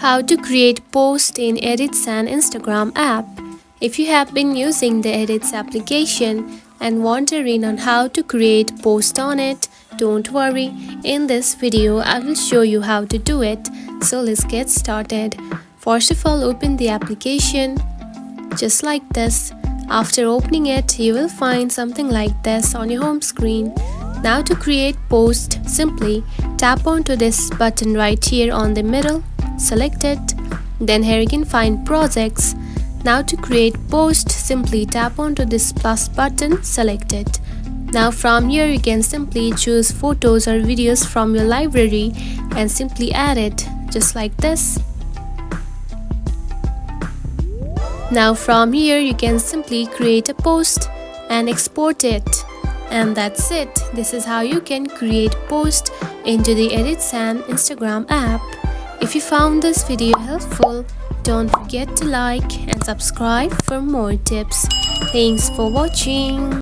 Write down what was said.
How to create post in Edits and Instagram app. If you have been using the Edits application and wondering on how to create post on it, don't worry. In this video, I will show you how to do it. So let's get started. First of all, open the application just like this. After opening it, you will find something like this on your home screen. Now to create post, simply tap onto this button right here on the middle. Select it. Then here you can find projects. Now to create post, simply tap onto this plus button. Select it. Now from here you can simply choose photos or videos from your library and simply add it just like this. Now from here you can simply create a post and export it. And that's it. This is how you can create post into the Edits and Instagram app. If you found this video helpful, don't forget to like and subscribe for more tips. Thanks for watching.